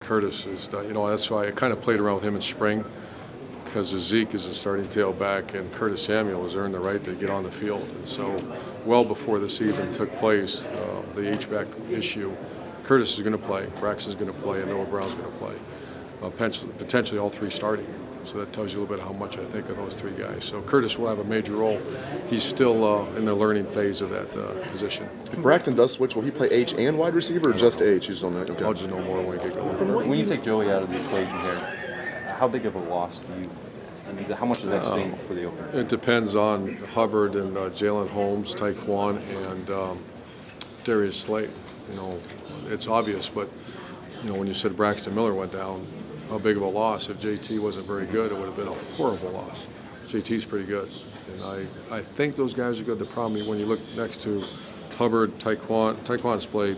Curtis is, that's why I kind of played around with him in spring, because Zeke is a starting tailback and Curtis Samuel has earned the right to get on the field. And so, well before this even took place, the H-back issue, Curtis is going to play, Braxton's going to play, and Noah Brown's going to play. Potentially all three starting. So that tells you a little bit how much I think of those three guys. So Curtis will have a major role. He's still in the learning phase of that position. If Braxton does switch, will he play H and wide receiver or just H? You just don't know. Okay. I'll just know more when we get going. When you take Joey out of the equation here, how big of a loss do you? I mean, how much does that sting for the opener? It depends on Hubbard and Jalen Holmes, Tyquan, and Darius Slade. It's obvious, but when you said Braxton Miller went down, how big of a loss. If JT wasn't very good, it would have been a horrible loss. JT's pretty good, and I think those guys are good. The problem when you look next to Hubbard, Tyquan's played,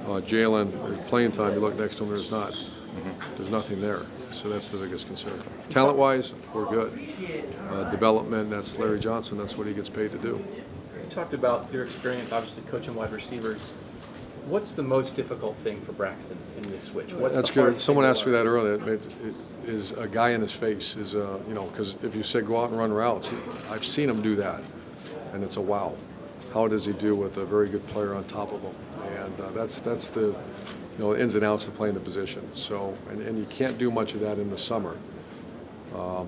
Jalen, there's playing time. You look next to him, there's not. There's nothing there. So that's the biggest concern. Talent-wise, we're good. Development, that's Larry Johnson. That's what he gets paid to do. You talked about your experience, obviously, coaching wide receivers. What's the most difficult thing for Braxton in this switch? That's good. Someone asked me that earlier. It is a guy in his face. Because if you say go out and run routes, I've seen him do that, and it's a wow. How does he do with a very good player on top of him? And that's the ins and outs of playing the position. So and you can't do much of that in the summer.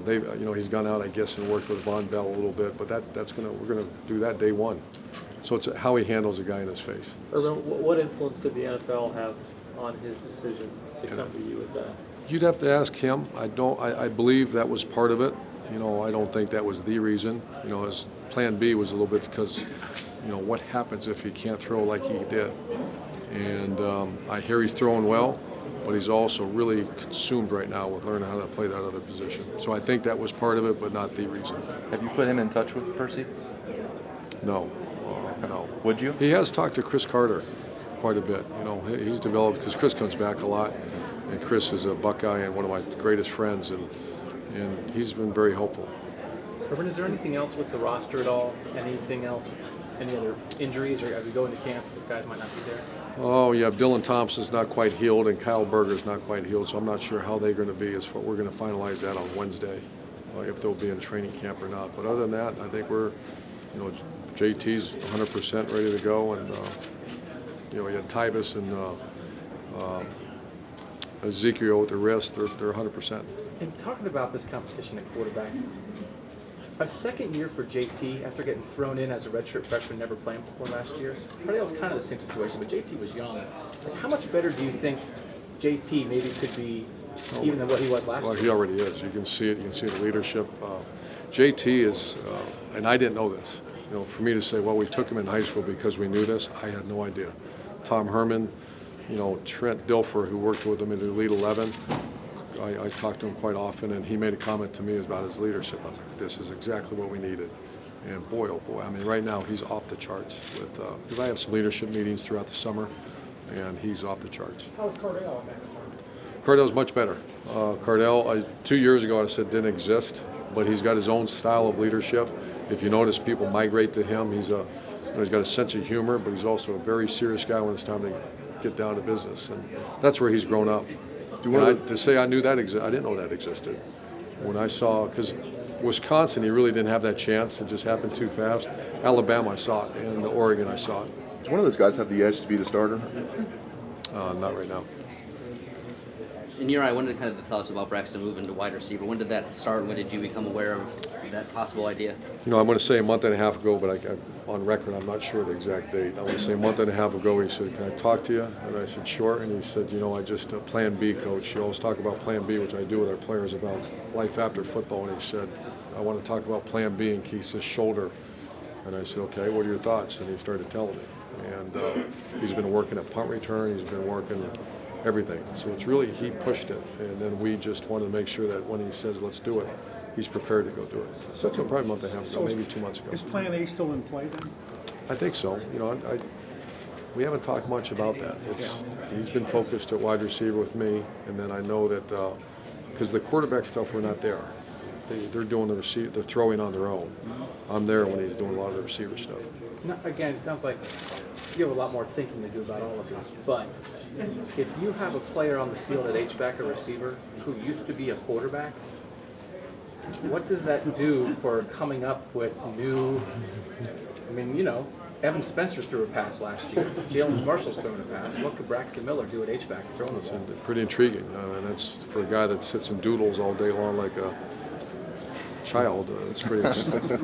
He's gone out, I guess, and worked with Von Bell a little bit, but we're gonna do that day one. So it's how he handles a guy in his face. Urban, what influence did the NFL have on his decision to come to you with that? You'd have to ask him. I believe that was part of it. I don't think that was the reason. His plan B was a little bit because, what happens if he can't throw like he did? And I hear he's throwing well, but he's also really consumed right now with learning how to play that other position. So I think that was part of it, but not the reason. Have you put him in touch with Percy? No. No. Would you? He has talked to Chris Carter quite a bit. He's developed, because Chris comes back a lot, and Chris is a Buckeye and one of my greatest friends, and he's been very helpful. Urban, is there anything else with the roster at all? Anything else? Any other injuries, or as we go into camp, the guys might not be there? Oh, yeah, Dylan Thompson's not quite healed, and Kyle Berger's not quite healed, so I'm not sure how they're going to be. We're going to finalize that on Wednesday, if they'll be in training camp or not. But other than that, I think we're, JT's 100% ready to go, and you had Tyvus and Ezekiel with the wrist. They're 100%. And talking about this competition at quarterback, a second year for JT after getting thrown in as a redshirt freshman, never playing before last year. Cardale's kind of the same situation, but JT was young. How much better do you think JT maybe could be, even than what he was last year? Well, he already is. You can see it. You can see the leadership. JT is, and I didn't know this. For me to say, well, we took him in high school because we knew this, I had no idea. Tom Herman, Trent Dilfer, who worked with him in the Elite 11, I talked to him quite often, and he made a comment to me about his leadership. I was like, this is exactly what we needed. And boy, oh boy, right now he's off the charts. Because I have some leadership meetings throughout the summer, and he's off the charts. How's Cardale in that department? Cardale's much better. Cardale, 2 years ago I said didn't exist, but he's got his own style of leadership. If you notice, people migrate to him. He's got a sense of humor, but he's also a very serious guy when it's time to get down to business, and that's where he's grown up. To say I knew that I didn't know that existed. When I saw, because Wisconsin, he really didn't have that chance. It just happened too fast. Alabama, I saw it, and Oregon, I saw it. Does one of those guys have the edge to be the starter? Not right now. In your eye, when did kind of the thoughts about Braxton moving to wide receiver? When did that start? When did you become aware of that possible idea? I'm going to say a month and a half ago, but on record, I'm not sure the exact date. I want to say a month and a half ago, he said, "Can I talk to you?" And I said, "Sure." And he said, I just plan B, coach. You always talk about plan B, which I do with our players about life after football. And he said, "I want to talk about plan B," and he says, "Shoulder." And I said, "Okay, what are your thoughts?" And he started telling me. And he's been working at punt return. He's been working everything. So it's really, he pushed it. And then we just wanted to make sure that when he says, let's do it, he's prepared to go do it. So probably a month and a half ago, maybe 2 months ago. Is Plan A still in play then? I think so. We haven't talked much about that. He's been focused at wide receiver with me, and then I know that because the quarterback stuff, we're not there. They're doing they're throwing on their own. I'm there when he's doing a lot of the receiver stuff. Now, again, it sounds like you have a lot more thinking to do about all of this, but if you have a player on the field at H-back or receiver who used to be a quarterback, what does that do for coming up with new? I mean, you know, Evan Spencer threw a pass last year. Jalen Marshall's throwing a pass. What could Braxton Miller do at H-back throwing the It's ball? pretty intriguing, and that's for a guy that sits and doodles all day long like a child. It's pretty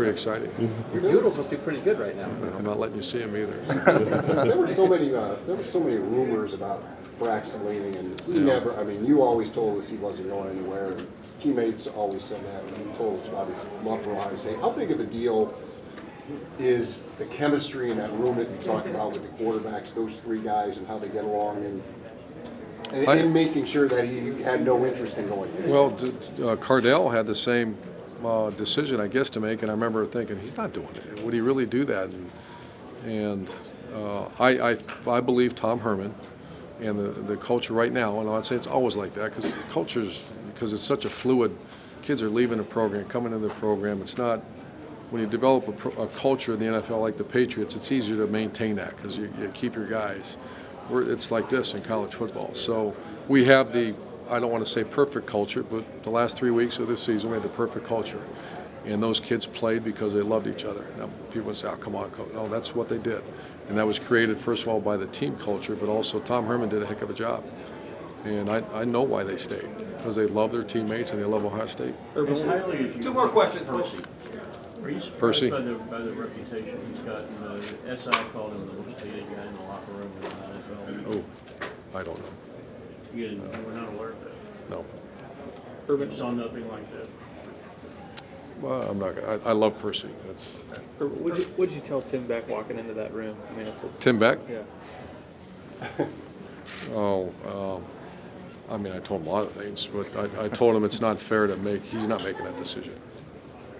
exciting. Your doodles must be pretty good right now. I'm not letting you see him either. There were so many rumors about Braxton leaving, and he never. I mean, you always told us he wasn't going anywhere. And his teammates always said that, and he told us about his love for Ohio State. How big of a deal is the chemistry in that room that you talked about with the quarterbacks, those three guys, and how they get along, and making sure that he had no interest in going anywhere? Well, Cardell had the same decision, I guess, to make, and I remember thinking, he's not doing it. Would he really do that? And I believe Tom Herman and the culture right now, and I'd say it's always like that because the culture's, because it's such a fluid, kids are leaving the program, coming into the program. It's not, when you develop a culture in the NFL like the Patriots, it's easier to maintain that because you keep your guys. It's like this in college football. So we have I don't want to say perfect culture, but the last 3 weeks of this season we had the perfect culture. And those kids played because they loved each other. Now, people would say, oh, come on, coach. No, that's what they did. And that was created, first of all, by the team culture, but also Tom Herman did a heck of a job. And I know why they stayed, because they love their teammates and they love Ohio State. As highly as you Two more questions, Percy. folks. Are you surprised Percy? by the reputation he's gotten? SI called him the most hated guy in the locker room in the NFL. Oh, I don't know. You were not aware of that. No. Urban saw nothing like that. Well, I'm not gonna. I love Percy. That's What'd you tell Tim Beck walking into that room? I mean, it's a, Tim Beck. yeah. I mean, I told him a lot of things, but I told him it's not fair to make. He's not making that decision.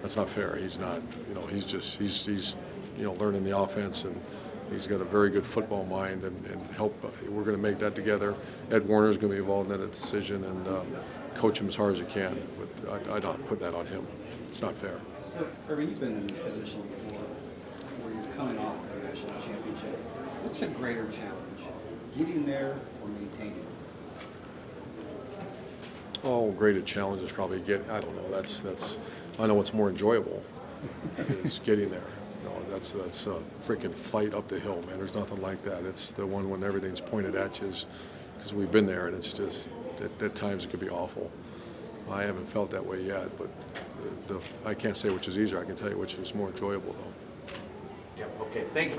That's not fair. He's not. You know, he's learning the offense, and he's got a very good football mind, and help. We're going to make that together. Ed Warner's going to be involved in that decision, and coach him as hard as you can. But I don't put that on him. It's not fair. Irving, you've been in this position before where you're coming off the national championship. What's a greater challenge, getting there or maintaining it? Oh, greater challenge is probably I don't know. That's. I know what's more enjoyable is getting there. You know, that's a freaking fight up the hill, man. There's nothing like that. It's the one when everything's pointed at you, because we've been there, and it's just at times it could be awful. I haven't felt that way yet, but I can't say which is easier. I can tell you which is more enjoyable, though. Yeah, okay. Thank you.